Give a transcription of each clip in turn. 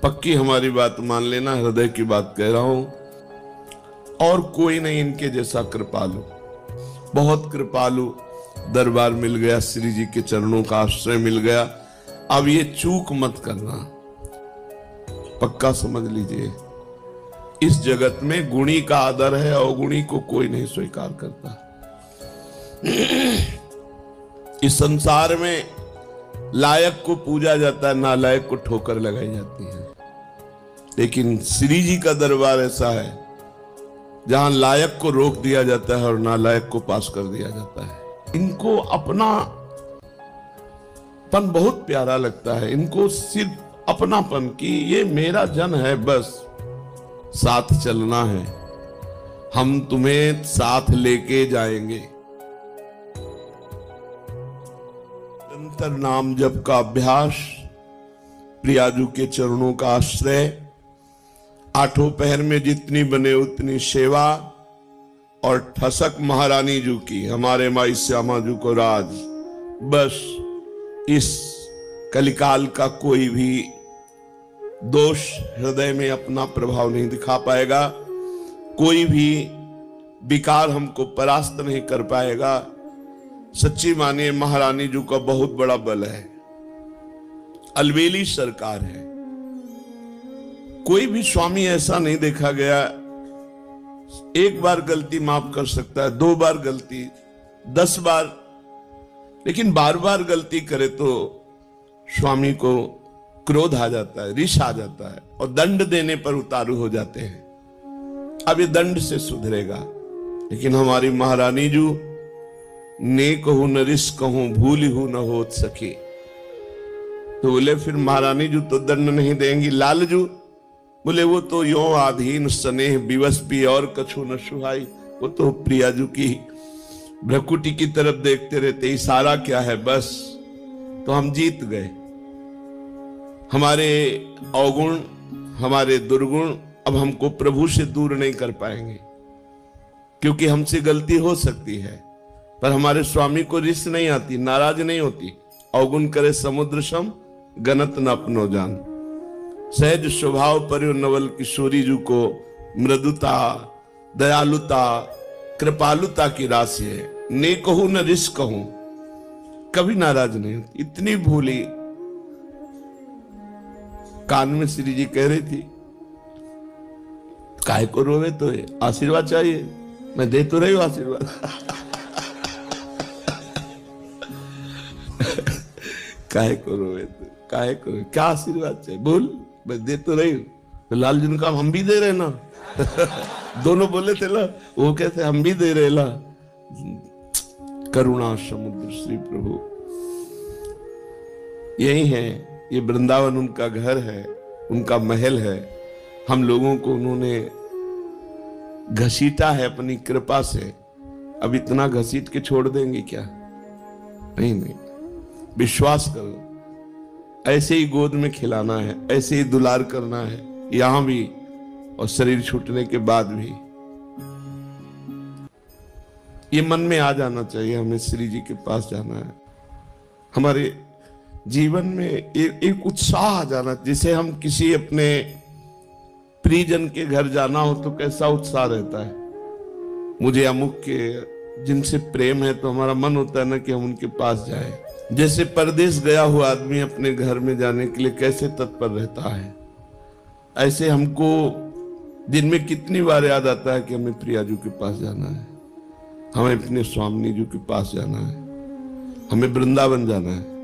पक्की हमारी बात मान लेना, हृदय की बात कह रहा हूं। और कोई नहीं इनके जैसा कृपालु, बहुत कृपालु दरबार मिल गया, श्री जी के चरणों का आश्रय मिल गया। अब ये चूक मत करना, पक्का समझ लीजिए, इस जगत में गुणी का आदर है, अवगुणी को कोई नहीं स्वीकार करता। इस संसार में लायक को पूजा जाता है, नालायक को ठोकर लगाई जाती है। लेकिन श्री जी का दरबार ऐसा है जहां लायक को रोक दिया जाता है और नालायक को पास कर दिया जाता है। इनको अपनापन बहुत प्यारा लगता है, इनको सिर्फ अपनापन की ये मेरा जन है, बस साथ चलना है, हम तुम्हें साथ लेके जाएंगे। निरंतर नाम जप का अभ्यास, प्रियाजू के चरणों का आश्रय, आठों पहर में जितनी बने उतनी सेवा, और ठसक महारानी जू की, हमारे माई श्यामा जू को राज। बस इस कलिकाल का कोई भी दोष हृदय में अपना प्रभाव नहीं दिखा पाएगा, कोई भी विकार हमको परास्त नहीं कर पाएगा। सच्ची मानिए महारानी जू का बहुत बड़ा बल है, अलबेली सरकार है। कोई भी स्वामी ऐसा नहीं देखा गया, एक बार गलती माफ कर सकता है, 2 बार गलती, 10 बार, लेकिन बार बार गलती करे तो स्वामी को क्रोध आ जाता है, रिश आ जाता है और दंड देने पर उतारू हो जाते हैं। अब ये दंड से सुधरेगा। लेकिन हमारी महारानी जू, ने कहूं न रिश कहूं, भूल हूं न होत सके, तो बोले फिर महारानी जू तो दंड नहीं देंगी। लालजू बोले वो तो यो आधीन स्नेह विवश भी और कछु न सुहाई, वो तो प्रियाजू की भ्रकुटी की तरफ देखते रहते, इशारा क्या है बस, तो हम जीत गए। हमारे अवगुण, हमारे दुर्गुण अब हमको प्रभु से दूर नहीं कर पाएंगे, क्योंकि हमसे गलती हो सकती है पर हमारे स्वामी को रिस नहीं आती, नाराज नहीं होती। अवगुण करे समुद्र सम, गनत न अपनो जान। सहज स्वभाव पर नवल किशोरी जू को मृदुता, दयालुता, कृपालुता की राशि है। ने कहूं न रिस कहूं, कभी नाराज नहीं होती, इतनी भूली। कान में श्री जी कह रही थी, काहे को रोवे, तो है आशीर्वाद चाहिए, मैं दे तो रही हूं आशीर्वाद। काहे को रोवे, तो काहे को, क्या आशीर्वाद चाहिए बोल, मैं दे तो रही हूं। तो लालजी ने कहा हम भी दे रहे ना। दोनों बोले थे ना, वो कहते हम भी दे रहे ला। करुणा समुद्र श्री प्रभु यही है, ये वृंदावन उनका घर है, उनका महल है। हम लोगों को उन्होंने घसीटा है अपनी कृपा से। अब इतना घसीट के छोड़ देंगे क्या? नहीं नहीं, विश्वास करो, ऐसे ही गोद में खिलाना है, ऐसे ही दुलार करना है, यहां भी और शरीर छूटने के बाद भी। ये मन में आ जाना चाहिए, हमें श्री जी के पास जाना है। हमारे जीवन में एक उत्साह आ जाना, जिसे हम किसी अपने प्रियजन के घर जाना हो तो कैसा उत्साह रहता है। मुझे अमुक के जिनसे प्रेम है तो हमारा मन होता है ना कि हम उनके पास जाए। जैसे परदेश गया हुआ आदमी अपने घर में जाने के लिए कैसे तत्पर रहता है, ऐसे हमको दिन में कितनी बार याद आता है कि हमें प्रियाजू के पास जाना है, हमें अपने स्वामी जी के पास जाना है, हमें वृंदावन जाना है।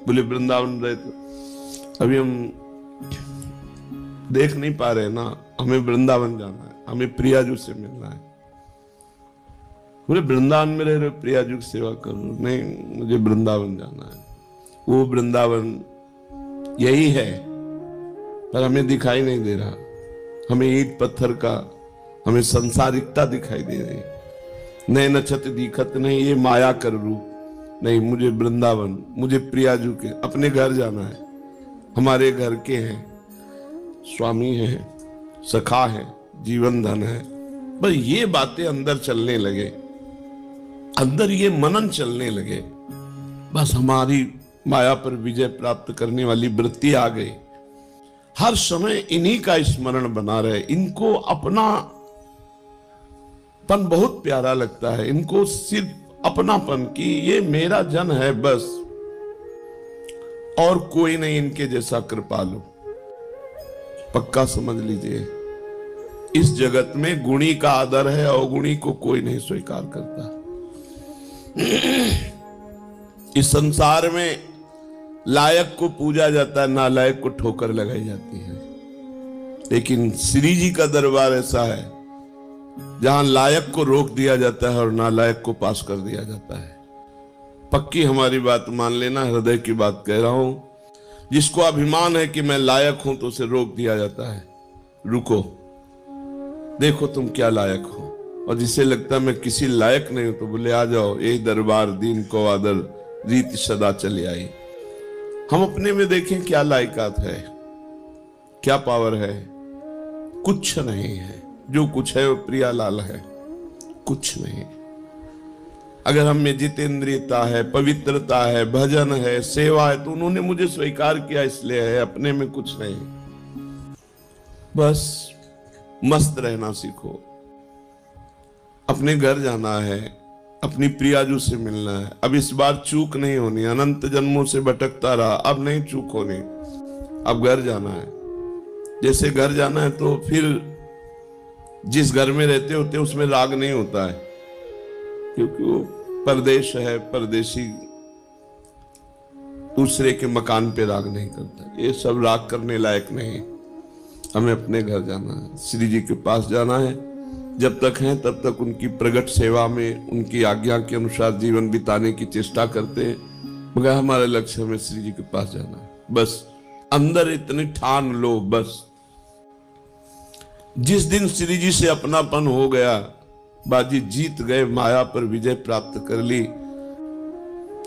बोले वृंदावन रहे तो अभी हम देख नहीं पा रहे ना, हमें वृंदावन जाना है, हमें प्रियाजू से मिलना है। बोले वृंदावन में रह रहे प्रियाजू की सेवा करो, नहीं मुझे वृंदावन जाना है। वो वृंदावन यही है पर हमें दिखाई नहीं दे रहा, हमें ईंट पत्थर का, हमें संसारिकता दिखाई दे रही। नए नक्षत्र दिखत नहीं, ये माया कर रूप नहीं। मुझे वृंदावन, मुझे प्रियाजू के अपने घर जाना है। हमारे घर के हैं, स्वामी हैं, सखा है, जीवन धन है। बस ये बातें अंदर चलने लगे, अंदर ये मनन चलने लगे, बस हमारी माया पर विजय प्राप्त करने वाली वृत्ति आ गई। हर समय इन्हीं का स्मरण बना रहे। इनको अपनापन बहुत प्यारा लगता है, इनको सिर्फ अपनापन की ये मेरा जन है बस, और कोई नहीं इनके जैसा कृपालु। पक्का समझ लीजिए, इस जगत में गुणी का आदर है, अवगुणी को कोई नहीं स्वीकार करता। इस संसार में लायक को पूजा जाता है, नालायक को ठोकर लगाई जाती है। लेकिन श्री जी का दरबार ऐसा है जहां लायक को रोक दिया जाता है और नालायक को पास कर दिया जाता है। पक्की हमारी बात मान लेना, हृदय की बात कह रहा हूं। जिसको अभिमान है कि मैं लायक हूं तो उसे रोक दिया जाता है, रुको देखो तुम क्या लायक हो। और जिसे लगता है मैं किसी लायक नहीं हूं तो बोले आ जाओ, यही दरबार दीन को आदर रीति सदा चली आई। हम अपने में देखें क्या लायकात है, क्या पावर है। कुछ नहीं है, जो कुछ है वो प्रियालाल है, कुछ नहीं। अगर हम में जितेंद्रियता है, पवित्रता है, भजन है, सेवा है, तो उन्होंने मुझे स्वीकार किया इसलिए है, अपने में कुछ नहीं। बस मस्त रहना सीखो। अपने घर जाना है, अपनी प्रियाजू से मिलना है। अब इस बार चूक नहीं होनी, अनंत जन्मों से भटकता रहा, अब नहीं चूक होनी। अब घर जाना है। जैसे घर जाना है तो फिर जिस घर में रहते होते उसमें राग नहीं होता है, क्योंकि वो परदेश है, परदेशी दूसरे के मकान पे राग नहीं करता। ये सब राग करने लायक नहीं। हमें अपने घर जाना है, श्री जी के पास जाना है। जब तक हैं तब तक उनकी प्रगट सेवा में, उनकी आज्ञा के अनुसार जीवन बिताने की चेष्टा करते हैं, मगर हमारा लक्ष्य हमें श्री जी के पास जाना है। बस अंदर इतनी ठान लो, बस जिस दिन श्री जी से अपनापन हो गया, बाजी जीत गए, माया पर विजय प्राप्त कर ली।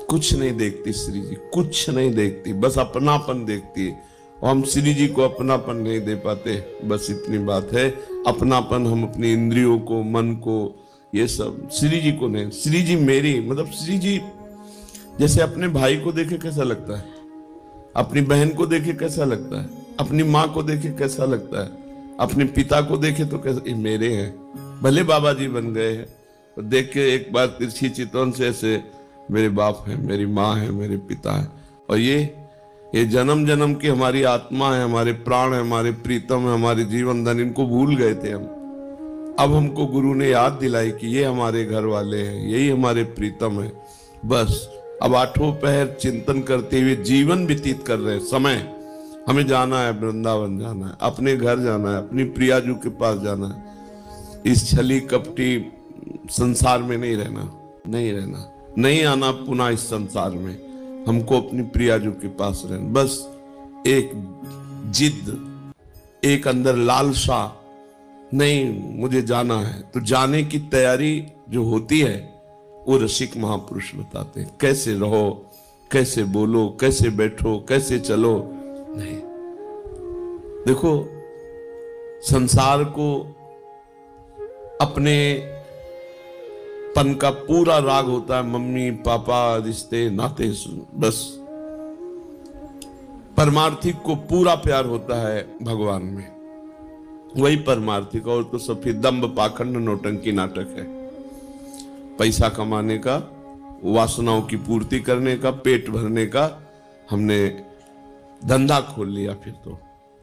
कुछ नहीं देखती श्री जी, कुछ नहीं देखती, बस अपनापन देखती है। और हम श्री जी को अपनापन नहीं दे पाते, बस इतनी बात है। अपनापन हम अपनी इंद्रियों को, मन को, ये सब, श्री जी को नहीं। श्री जी मेरी, मतलब श्री जी जैसे अपने भाई को देखे कैसा लगता है, अपनी बहन को देखे कैसा लगता है, अपनी माँ को देखे कैसा लगता है, अपने पिता को देखे तो कैसा, ये मेरे हैं। भले बाबा जी बन गए हैं, तो देख के एक बार तिरछी चितवन से ऐसे मेरे बाप है, मेरी माँ है, मेरे पिता है। और ये जन्म जन्म की हमारी आत्मा है, हमारे प्राण है, हमारे प्रीतम है, हमारे जीवन धन, इनको भूल गए थे हम। अब हमको गुरु ने याद दिलाई कि ये हमारे घर वाले हैं, यही हमारे प्रीतम है। बस अब आठों पहर चिंतन करते हुए जीवन व्यतीत कर रहे हैं। समय हमें जाना है, वृंदावन जाना है, अपने घर जाना है, अपनी प्रियाजू के पास जाना है। इस छली कपटी संसार में नहीं रहना, नहीं रहना, नहीं आना पुनः इस संसार में। हमको अपनी प्रियाजू के पास रहना। बस एक जिद, एक अंदर लालसा, नहीं मुझे जाना है, तो जाने की तैयारी जो होती है वो रसिक महापुरुष बताते हैं। कैसे रहो, कैसे बोलो, कैसे बैठो, कैसे चलो। नहीं, देखो संसार को अपने पन का पूरा राग होता है, मम्मी पापा, रिश्ते नाते, बस। परमार्थिक को पूरा प्यार होता है भगवान में, वही परमार्थिक। और तो सब फिर दंभ पाखंड नौटंकी नाटक है। पैसा कमाने का, वासनाओं की पूर्ति करने का, पेट भरने का हमने धंधा खोल लिया। फिर तो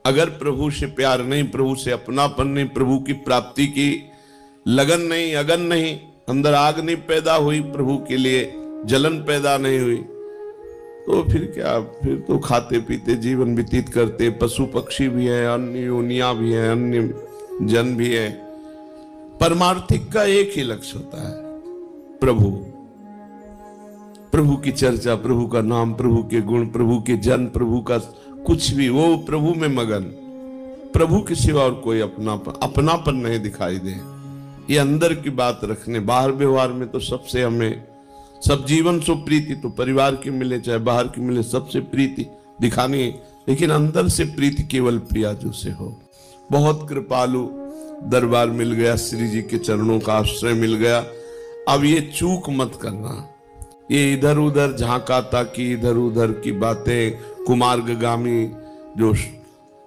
अगर प्रभु से प्यार नहीं, प्रभु से अपनापन नहीं, प्रभु की प्राप्ति की लगन नहीं, अगन नहीं, अंदर आग नहीं पैदा हुई, प्रभु के लिए जलन पैदा नहीं हुई, तो फिर क्या, फिर तो खाते पीते जीवन व्यतीत करते। पशु पक्षी भी है, अन्य योनियां भी है, अन्य जन भी है। परमार्थिक का एक ही लक्ष्य होता है, प्रभु, प्रभु की चर्चा, प्रभु का नाम, प्रभु के गुण, प्रभु के जन, प्रभु का कुछ भी, वो प्रभु में मगन। प्रभु के सिवा और कोई अपनापन नहीं दिखाई दे। ये अंदर की बात रखने, बाहर व्यवहार में तो सबसे हमें, सब जीवन सो प्रीति, तो परिवार की मिले चाहे बाहर की मिले, सबसे प्रीति दिखानी है। लेकिन अंदर से प्रीति केवल प्रियाजू से हो। बहुत कृपालु दरबार मिल गया, श्री जी के चरणों का आश्रय मिल गया। अब ये चूक मत करना, ये इधर उधर झांका ताकि, इधर उधर की बातें, कुमार्गगामी जो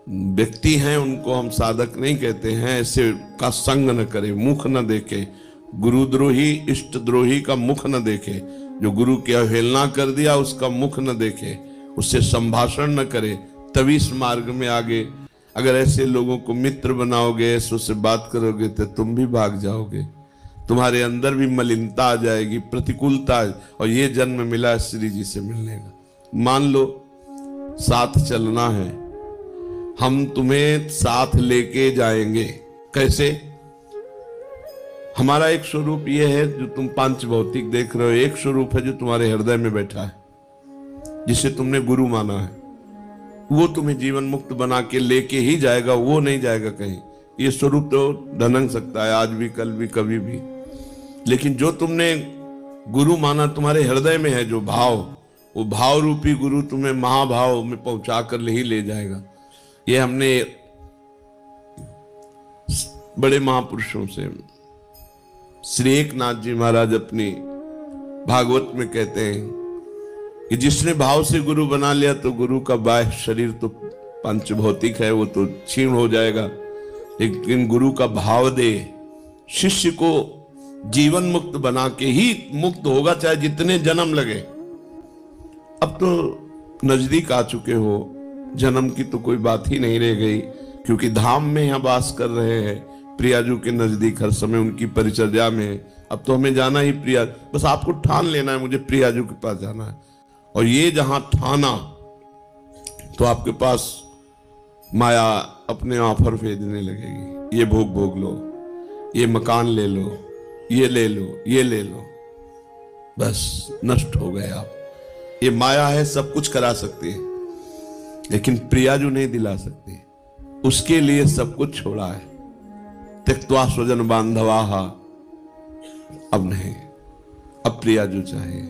व्यक्ति हैं उनको हम साधक नहीं कहते हैं। ऐसे का संग न करे, मुख न देखे, गुरुद्रोही इष्ट द्रोही का मुख न देखे। जो गुरु की अवहेलना कर दिया उसका मुख न देखे, उससे संभाषण न करे, तभी इस मार्ग में आगे। अगर ऐसे लोगों को मित्र बनाओगे, ऐसे उससे बात करोगे तो तुम भी भाग जाओगे, तुम्हारे अंदर भी मलिनता आ जाएगी, प्रतिकूलता। और ये जन्म मिला श्री जी से मिलने का। मान लो साथ चलना है, हम तुम्हें साथ लेके जाएंगे। कैसे? हमारा एक स्वरूप ये है जो तुम पांच भौतिक देख रहे हो, एक स्वरूप है जो तुम्हारे हृदय में बैठा है, जिसे तुमने गुरु माना है। वो तुम्हें जीवन मुक्त बना के लेके ही जाएगा, वो नहीं जाएगा कहीं। ये स्वरूप तो ढनक सकता है आज भी, कल भी, कभी भी, लेकिन जो तुमने गुरु माना तुम्हारे हृदय में है जो भाव, वो भाव रूपी गुरु तुम्हें महाभाव में पहुंचा कर ही ले जाएगा। ये हमने बड़े महापुरुषों से, श्री एकनाथ जी महाराज अपनी भागवत में कहते हैं कि जिसने भाव से गुरु बना लिया तो गुरु का बाह्य शरीर तो पंचभौतिक है, वो तो क्षीण हो जाएगा, लेकिन गुरु का भाव दे शिष्य को जीवन मुक्त बना के ही मुक्त होगा, चाहे जितने जन्म लगे। अब तो नजदीक आ चुके हो, जन्म की तो कोई बात ही नहीं रह गई, क्योंकि धाम में यहाँ वास कर रहे हैं, प्रियाजू के नजदीक, हर समय उनकी परिचर्या में। अब तो हमें जाना ही प्रिया, बस आपको ठान लेना है मुझे प्रियाजू के पास जाना है। और ये जहां ठाना तो आपके पास माया अपने ऑफर भेजने लगेगी, ये भोग भोग लो, ये मकान ले लो, ये ले लो, ये ले लो, बस नष्ट हो गए आप। ये माया है, सब कुछ करा सकती है, लेकिन प्रियाजू नहीं दिला सकती। उसके लिए सब कुछ छोड़ा है। त्यक्त्वा स्वजन बांधवाहा, अब नहीं, अब प्रियाजू चाहिए।